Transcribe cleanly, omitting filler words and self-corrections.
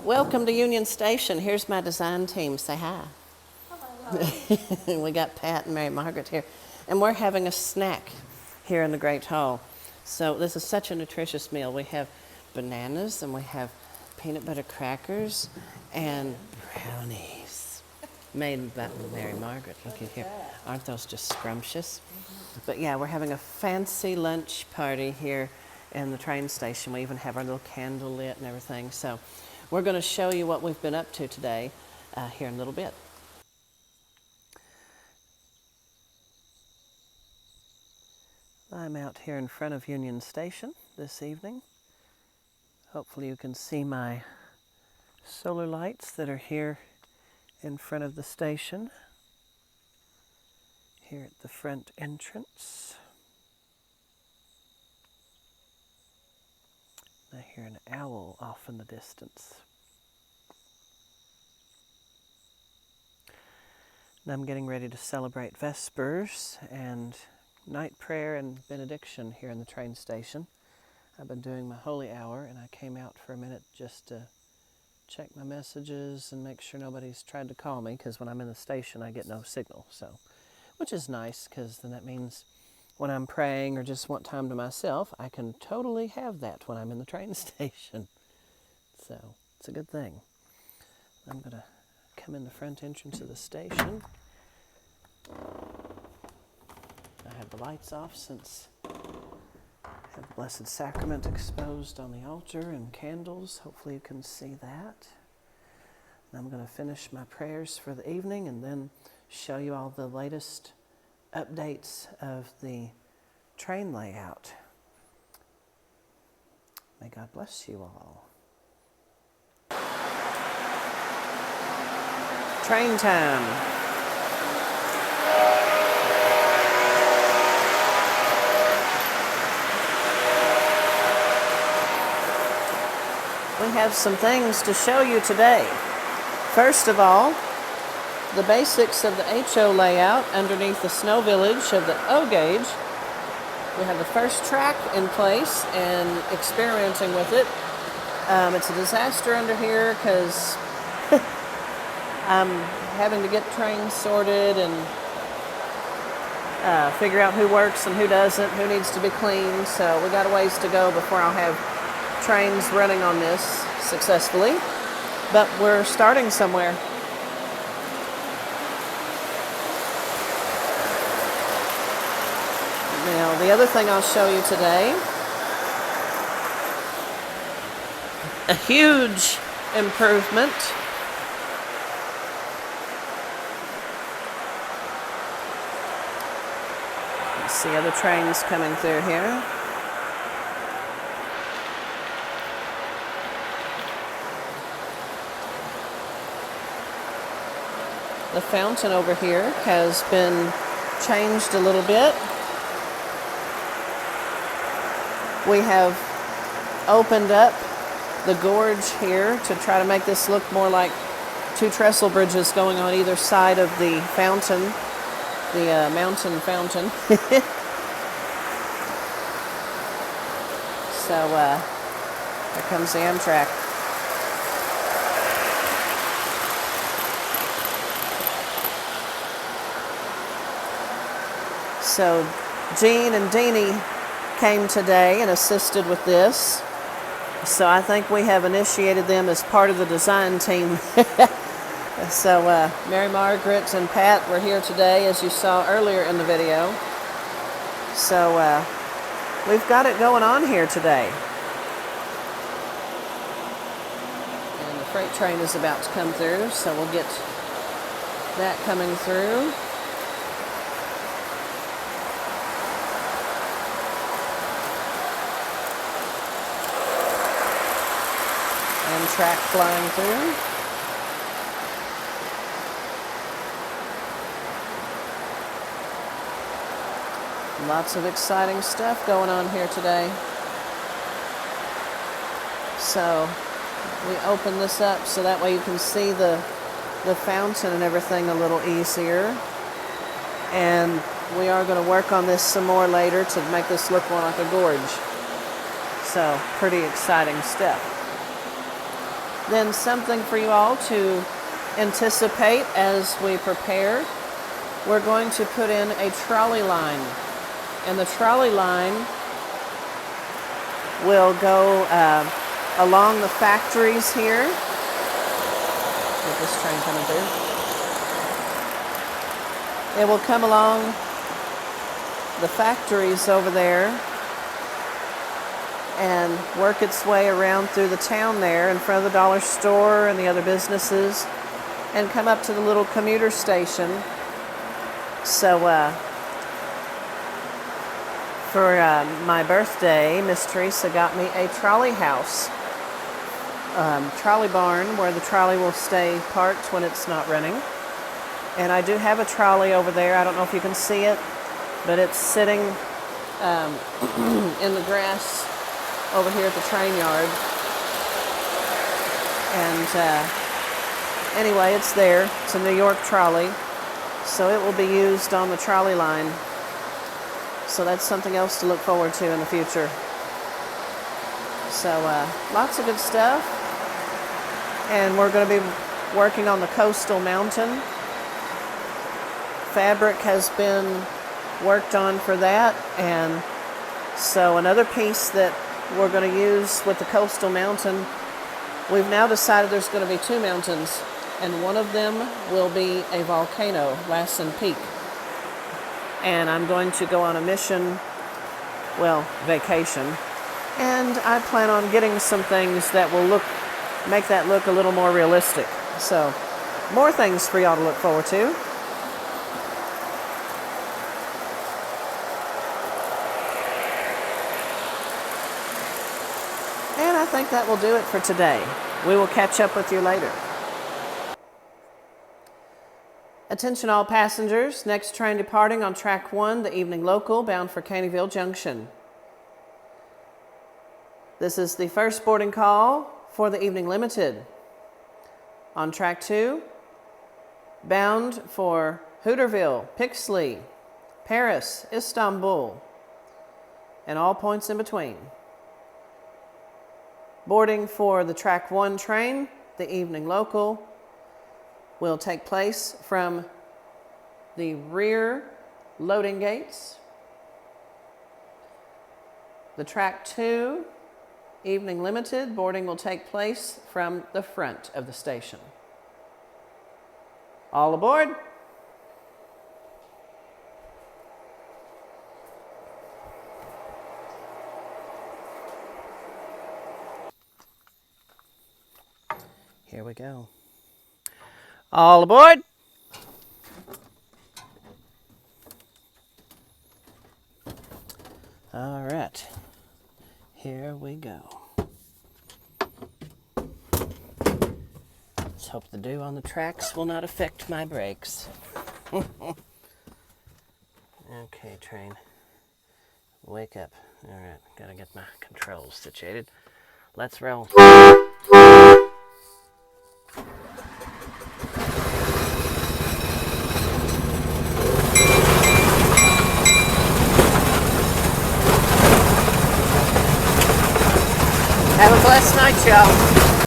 Welcome to Union Station. Here's my design team. Say hi. Hello. We got Pat and Mary Margaret here. And we're having a snack here in the Great Hall. So this is such a nutritious meal. We have bananas and we have peanut butter crackers and brownies made by Mary Margaret. Look at here. Aren't those just scrumptious? But yeah, we're having a fancy lunch party here in the train station. We even have our little candle lit and everything. So we're going to show you what we've been up to today here in a little bit. I'm out here in front of Union Station this evening. Hopefully you can see my solar lights that are here in front of the station. Here at the front entrance. I hear an owl off in the distance. And I'm getting ready to celebrate Vespers and night prayer and benediction here in the train station. I've been doing my holy hour, and I came out for a minute just to check my messages and make sure nobody's tried to call me, because when I'm in the station I get no signal. So, which is nice, because then that means when I'm praying or just want time to myself, I can totally have that when I'm in the train station. So it's a good thing. I'm going to come in the front entrance of the station. I have the lights off since I have the Blessed Sacrament exposed on the altar and candles. Hopefully you can see that. And I'm going to finish my prayers for the evening and then show you all the latest updates of the train layout. May God bless you all. Train time. We have some things to show you today. First of all, the basics of the HO layout underneath the snow village of the O gauge. We have the first track in place and experimenting with it. It's a disaster under here because I'm having to get trains sorted and figure out who works and who doesn't, who needs to be cleaned. So we got a ways to go before I'll have trains running on this successfully. But we're starting somewhere. Now, the other thing I'll show you today, a huge improvement. You see other trains coming through here. The fountain over here has been changed a little bit. We have opened up the gorge here to try to make this look more like two trestle bridges going on either side of the fountain, the mountain fountain. So here comes the Amtrak. So Jean and Deanie came today and assisted with this. So I think we have initiated them as part of the design team. So Mary Margaret and Pat were here today, as you saw earlier in the video. So we've got it going on here today. And the freight train is about to come through, so we'll get that coming through. Track flying through. Lots of exciting stuff going on here today. So we open this up so that way you can see the fountain and everything a little easier. And we are going to work on this some more later to make this look more like a gorge. So pretty exciting stuff. Then something for you all to anticipate as we prepare. We're going to put in a trolley line. And the trolley line will go along the factories here. Get this train coming through. It will come along the factories over there and work its way around through the town there in front of the dollar store and the other businesses and come up to the little commuter station. So for my birthday, Miss Teresa got me a trolley house, trolley barn where the trolley will stay parked when it's not running. And I do have a trolley over there. I don't know if you can see it, but it's sitting in the grass over here at the train yard. And anyway, it's there. It's a New York trolley. So it will be used on the trolley line. So that's something else to look forward to in the future. So lots of good stuff. And we're going to be working on the coastal mountain. Fabric has been worked on for that. And so another piece that we're going to use with the coastal mountain, we've now decided there's going to be two mountains. And one of them will be a volcano, Lassen Peak. And I'm going to go on a mission, well, vacation. And I plan on getting some things that will make that look a little more realistic. So, more things for y'all to look forward to. And I think that will do it for today. We will catch up with you later. Attention all passengers, next train departing on track 1, the evening local, bound for Caneyville Junction. This is the first boarding call for the evening limited. On track 2, bound for Hooterville, Pixley, Paris, Istanbul, and all points in between. Boarding for the track 1 train, the evening local, will take place from the rear loading gates. The track 2 evening limited boarding will take place from the front of the station. All aboard. Here we go. All aboard. All right, here we go. Let's hope the dew on the tracks will not affect my brakes. Okay, train, wake up. All right, gotta get my controls situated. Let's roll. Have a blessed night, y'all.